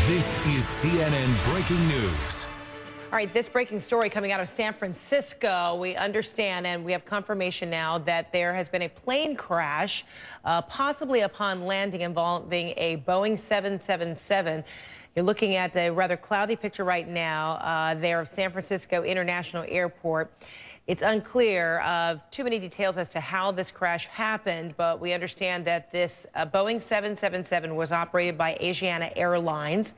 This is CNN Breaking News. All right, this breaking story coming out of San Francisco. We understand and we have confirmation now that there has been a plane crash, possibly upon landing, involving a Boeing 777. You're looking at a rather cloudy picture right now there of San Francisco International Airport. It's unclear of too many details as to how this crash happened, but we understand that this Boeing 777 was operated by Asiana Airlines,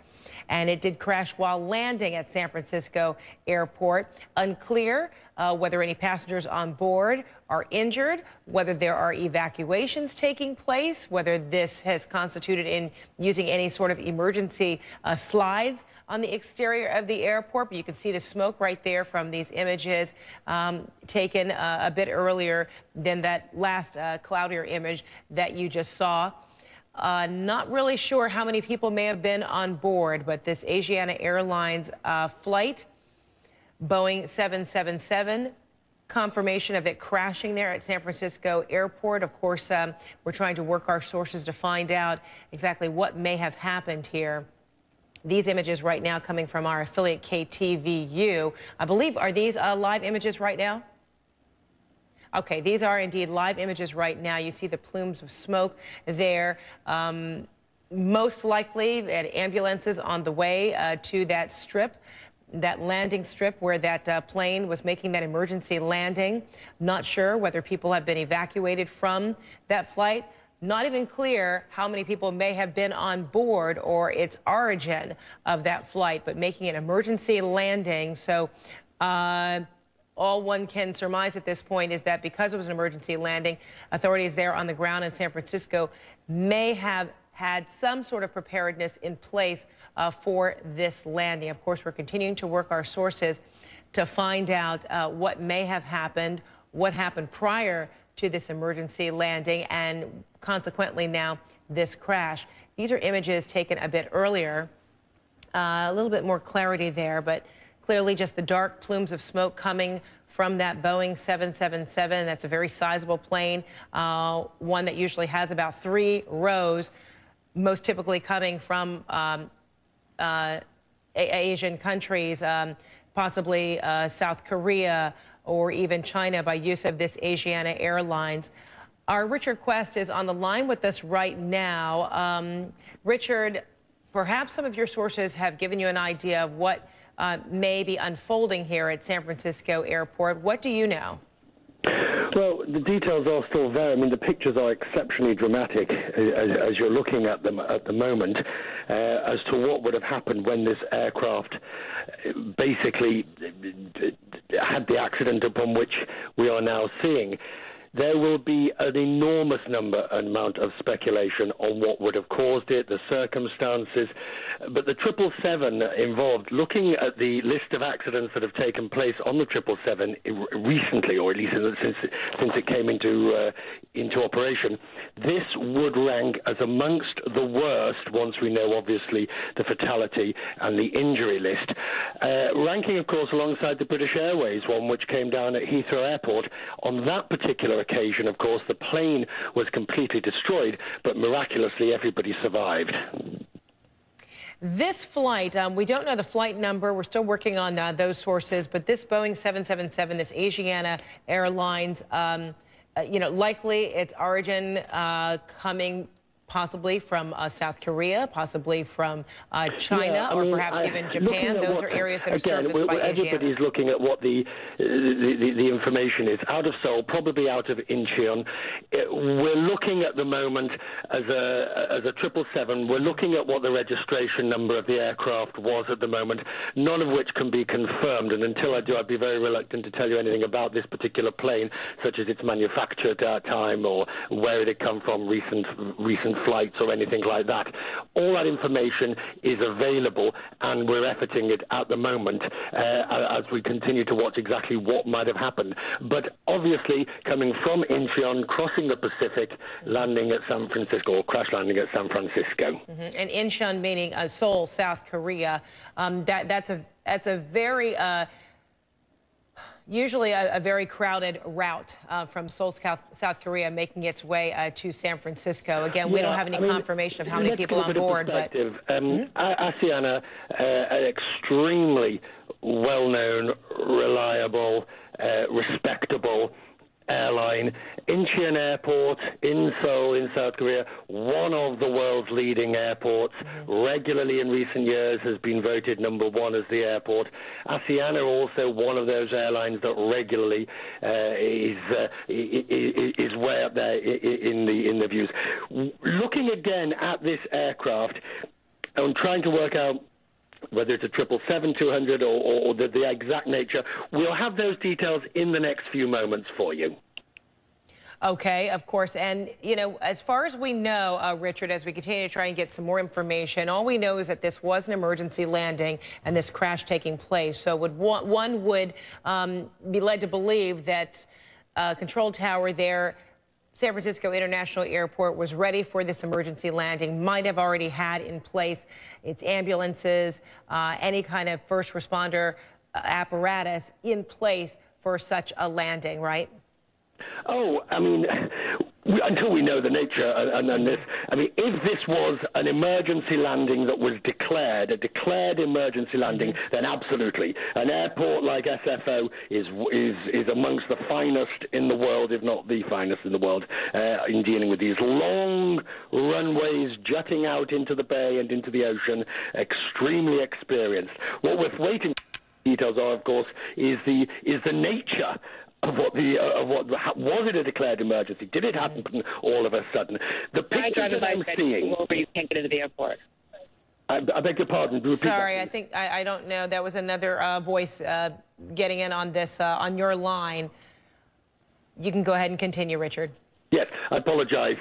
and it did crash while landing at San Francisco Airport. Unclear whether any passengers on board are injured, whether there are evacuations taking place, whether this has constituted in using any sort of emergency slides on the exterior of the airport. But you can see the smoke right there from these images taken a bit earlier than that last cloudier image that you just saw. Not really sure how many people may have been on board, but this Asiana Airlines flight, Boeing 777, confirmation of it crashing there at San Francisco Airport. Of course, we're trying to work our sources to find out exactly what may have happened here. These images right now coming from our affiliate KTVU. I believe, are these live images right now? Okay, these are indeed live images right now. You see the plumes of smoke there. Most likely that ambulances on the way to that strip, that landing strip where that plane was making that emergency landing. Not sure whether people have been evacuated from that flight. Not even clear how many people may have been on board or its origin of that flight, but making an emergency landing. So all one can surmise at this point is that because it was an emergency landing, authorities there on the ground in San Francisco may have had some sort of preparedness in place for this landing. Of course, we're continuing to work our sources to find out what may have happened, what happened prior to this emergency landing, and consequently now this crash. These are images taken a bit earlier. A little bit more clarity there, but clearly just the dark plumes of smoke coming from that Boeing 777. That's a very sizable plane, one that usually has about 3 rows, most typically coming from Asian countries, possibly South Korea or even China, by use of this Asiana Airlines. Our Richard Quest is on the line with us right now. Richard, perhaps some of your sources have given you an idea of what may be unfolding here at San Francisco Airport. What do you know? Well, the details are still there. I mean, the pictures are exceptionally dramatic as you're looking at them at the moment, as to what would have happened when this aircraft basically had the accident upon which we are now seeing. There will be an enormous amount of speculation on what would have caused it, the circumstances. But the 777 involved, looking at the list of accidents that have taken place on the 777 recently, or at least since it came into operation, this would rank as amongst the worst, once we know, obviously, the fatality and the injury list. Ranking, of course, alongside the British Airways one, which came down at Heathrow Airport. On that particular occasion, of course, the plane was completely destroyed, but miraculously everybody survived. This flight, we don't know the flight number. We're still working on those sources, but this Boeing 777, this Asiana Airlines, likely its origin coming possibly from South Korea, possibly from China, or perhaps even Japan. Those are areas that are serviced by Asiana. Everybody's looking at what the information is. Out of Seoul, probably out of Incheon. We're looking at the moment as a 777. We're looking at what the registration number of the aircraft was at the moment, none of which can be confirmed. And until I do, I'd be very reluctant to tell you anything about this particular plane, such as its manufacture time or where it had come from, recent flights or anything like that. All that information is available, and we're efforting it at the moment as we continue to watch exactly what might have happened. But obviously, coming from Incheon, crossing the Pacific, landing at San Francisco, or crash landing at San Francisco. And Incheon meaning Seoul, South Korea. That's a very usually a very crowded route from Seoul, South Korea, making its way to San Francisco. Again, we don't have any confirmation of how many people on board, but Asiana, an extremely well-known, reliable, respectable airline. Incheon Airport in Seoul, in South Korea, one of the world's leading airports, regularly in recent years has been voted #1 as the airport. Asiana also one of those airlines that regularly is way up there in the views. Looking again at this aircraft, I'm trying to work out whether it's a 777-200 or the exact nature. We'll have those details in the next few moments for you. Okay, of course. And, you know, as far as we know, Richard, as we continue to try and get some more information, all we know is that this was an emergency landing and this crash taking place. So one would be led to believe that control tower there, San Francisco International Airport, was ready for this emergency landing, might have already had in place its ambulances, any kind of first responder apparatus in place for such a landing, right? Oh, I mean, until we know the nature and this, I mean, if this was an emergency landing that was declared, a declared emergency landing, then absolutely. An airport like SFO is amongst the finest in the world, if not the finest in the world, in dealing with these long runways jutting out into the bay and into the ocean, extremely experienced. What we're waiting for details are, of course, is the nature of was it a declared emergency? Did it happen all of a sudden? The pictures that I'm seeing. You can't get into the airport. I beg your pardon. Sorry, I think I don't know. That was another voice getting in on this on your line. You can go ahead and continue, Richard. Yes, I apologize.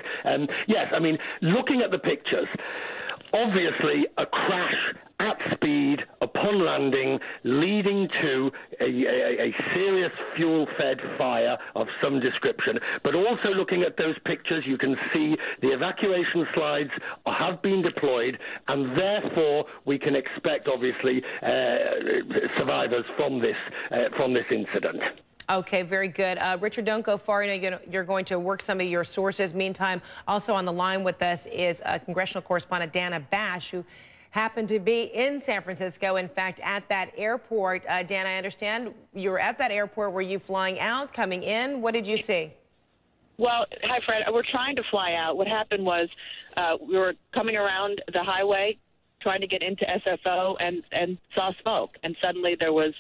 Yes, I mean, looking at the pictures, obviously a crash at speed upon landing, leading to a serious fuel-fed fire of some description. But also looking at those pictures, you can see the evacuation slides have been deployed, and therefore we can expect, obviously, survivors from this incident. Okay, very good. Richard, don't go far. You know, you're going to work some of your sources. Meantime, also on the line with us is congressional correspondent Dana Bash, who happened to be in San Francisco, in fact, at that airport. Dan, I understand you were at that airport. Were you flying out, coming in? What did you see? Well, hi, Fred. We're trying to fly out. What happened was we were coming around the highway, trying to get into SFO, and saw smoke. And suddenly there was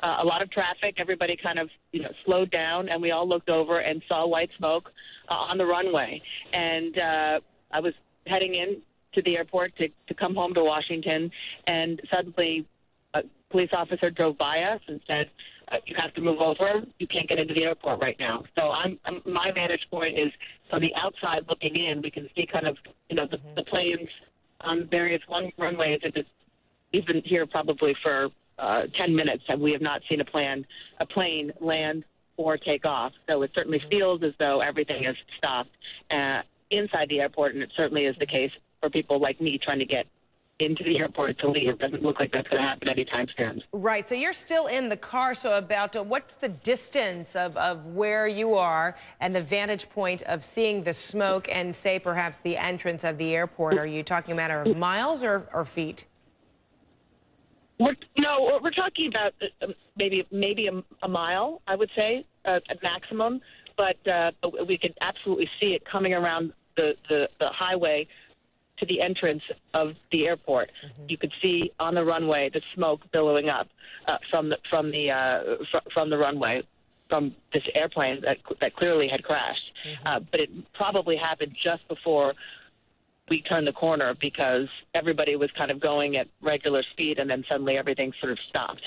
a lot of traffic. Everybody kind of, slowed down, and we all looked over and saw white smoke on the runway. And I was heading in to the airport to come home to Washington, and suddenly a police officer drove by us and said, you have to move over. You can't get into the airport right now. So my vantage point is from the outside looking in. We can see kind of, the planes on various runways. We've been here probably for 10 minutes, and we have not seen a plane land or take off. So it certainly feels as though everything is stopped inside the airport, and it certainly is the case for people like me trying to get into the airport to leave. It doesn't look like that's going to happen anytime soon. Right. So you're still in the car. So about what's the distance of where you are and the vantage point of seeing the smoke and, say, perhaps the entrance of the airport? Are you talking a matter of miles or feet? We're talking about maybe a mile, I would say, at maximum. But we could absolutely see it coming around the highway to the entrance of the airport. You could see on the runway the smoke billowing up from the runway from this airplane that clearly had crashed. But it probably happened just before we turned the corner, because everybody was kind of going at regular speed, and then suddenly everything sort of stopped.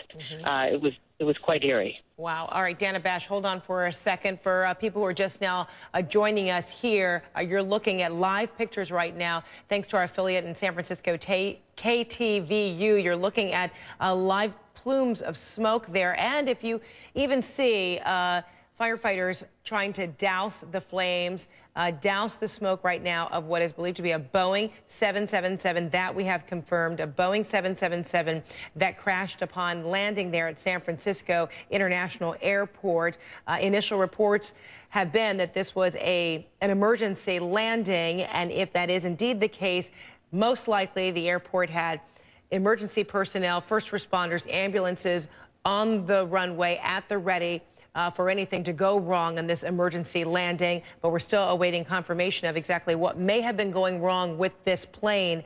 It was quite eerie. Wow. All right, Dana Bash, hold on for a second. For people who are just now joining us here, you're looking at live pictures right now, thanks to our affiliate in San Francisco, KTVU. You're looking at live plumes of smoke there. And if you even see firefighters trying to douse the flames, douse the smoke right now of what is believed to be a Boeing 777 that we have confirmed, a Boeing 777 that crashed upon landing there at San Francisco International Airport. Initial reports have been that this was an emergency landing, and if that is indeed the case, most likely the airport had emergency personnel, first responders, ambulances on the runway at the ready for anything to go wrong on this emergency landing. But we're still awaiting confirmation of exactly what may have been going wrong with this plane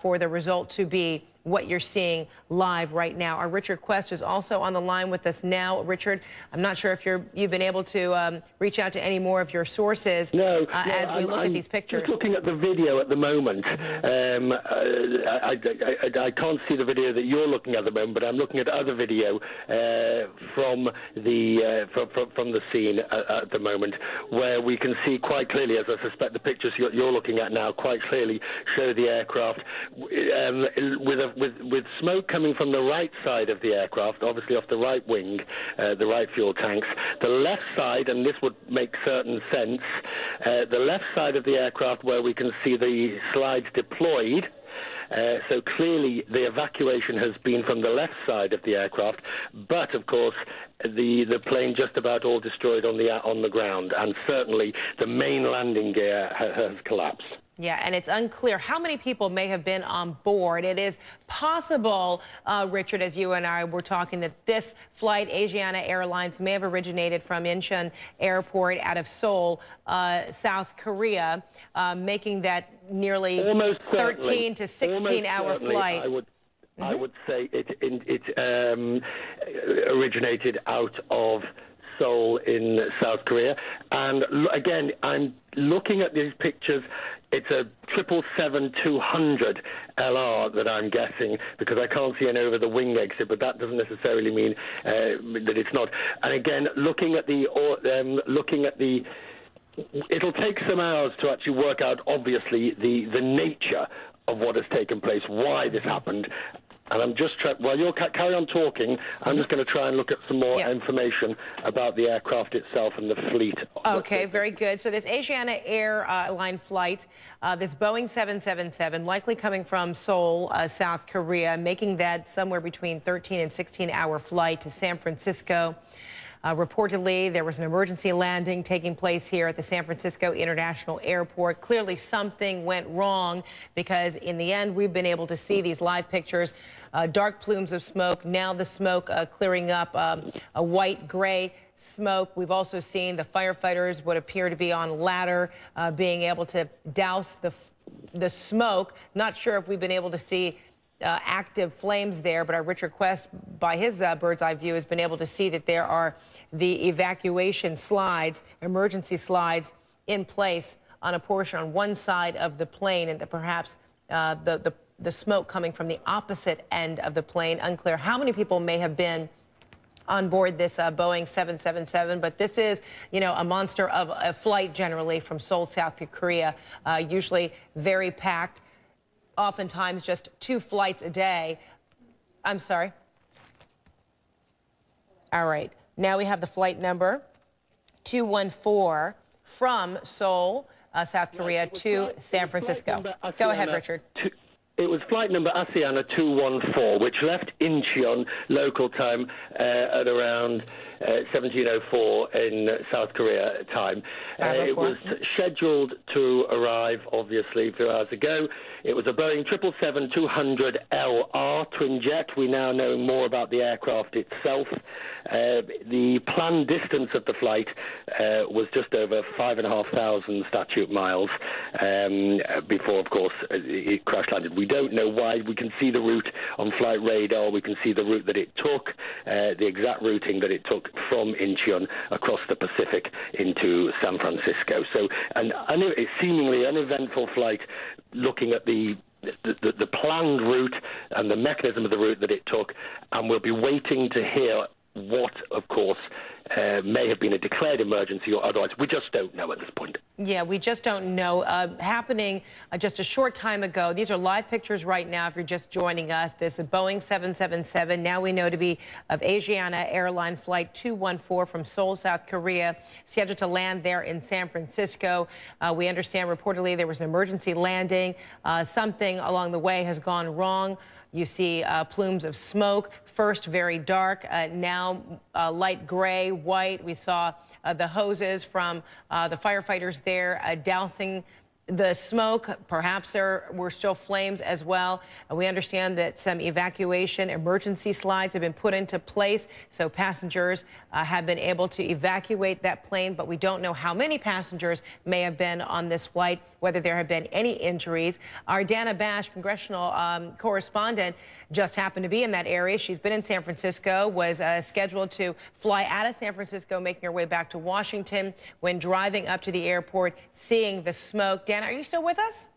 for the result to be what you're seeing live right now. Our Richard Quest is also on the line with us now. Richard, I'm not sure if you've been able to reach out to any more of your sources as we look at these pictures. I'm just looking at the video at the moment. I can't see the video that you're looking at the moment, but I'm looking at other video from the scene at the moment, where we can see quite clearly, as I suspect the pictures you're looking at now quite clearly show the aircraft with smoke coming from the right side of the aircraft, obviously off the right wing, the right fuel tanks. The left side, and this would make certain sense, the left side of the aircraft where we can see the slides deployed. So clearly the evacuation has been from the left side of the aircraft, but of course the plane just about all destroyed on the ground, and certainly the main landing gear has collapsed. Yeah, and it's unclear how many people may have been on board. It is possible, Richard, as you and I were talking, that this flight, Asiana Airlines, may have originated from Incheon Airport out of Seoul, South Korea, making that nearly almost 13 to 16-hour flight. I would say it originated out of Seoul in South Korea. And again, I'm looking at these pictures. It's a 777-200 LR that I'm guessing, because I can't see an over-the-wing exit, but that doesn't necessarily mean that it's not. And again, looking at the, it'll take some hours to actually work out, obviously, the nature of what has taken place, why this happened. And I'm just trying, while you'll carry on talking, I'm just going to try and look at some more information about the aircraft itself and the fleet. Okay, very good. So this Asiana Airline flight, this Boeing 777, likely coming from Seoul, South Korea, making that somewhere between 13 and 16-hour flight to San Francisco. Reportedly, there was an emergency landing taking place here at the San Francisco International Airport. Clearly, something went wrong, because in the end, we've been able to see these live pictures, dark plumes of smoke. Now the smoke clearing up, a white-gray smoke. We've also seen the firefighters, what appear to be on ladder, being able to douse the smoke. Not sure if we've been able to see active flames there, but our Richard Quest, by his bird's eye view, has been able to see that there are the evacuation slides, emergency slides in place on a portion on one side of the plane, and that perhaps the smoke coming from the opposite end of the plane. Unclear how many people may have been on board this Boeing 777, but this is, a monster of a flight generally from Seoul, South Korea, usually very packed. Oftentimes just 2 flights a day. I'm sorry. All right. Now we have the flight number 214 from Seoul, South Korea to San Francisco. Go ahead, Richard. It was flight number Asiana 214, which left Incheon local time at around 1704 in South Korea time. It was scheduled to arrive, obviously, a few hours ago. It was a Boeing 777-200LR twin jet. We now know more about the aircraft itself. The planned distance of the flight was just over 5,500 statute miles before, of course, it crash landed. We don't know why. We can see the route on flight radar. We can see the route that it took, the exact routing that it took from Incheon across the Pacific into San Francisco. So a seemingly uneventful flight, looking at the planned route and the mechanism of the route that it took, and we'll be waiting to hear what, of course, may have been a declared emergency or otherwise. We just don't know at this point. Yeah, we just don't know. Happening just a short time ago. These are live pictures right now if you're just joining us. This is Boeing 777, now we know to be of Asiana Airline Flight 214 from Seoul, South Korea, scheduled to land there in San Francisco. We understand reportedly there was an emergency landing. Something along the way has gone wrong. You see plumes of smoke, first very dark, now light gray, white. We saw the hoses from the firefighters there dousing the smoke. Perhaps there were still flames as well. We understand that some evacuation emergency slides have been put into place, so passengers have been able to evacuate that plane, but we don't know how many passengers may have been on this flight, whether there have been any injuries. Our Dana Bash, congressional correspondent, just happened to be in that area. She's been in San Francisco, was scheduled to fly out of San Francisco, making her way back to Washington, when driving up to the airport, seeing the smoke. Dana, are you still with us?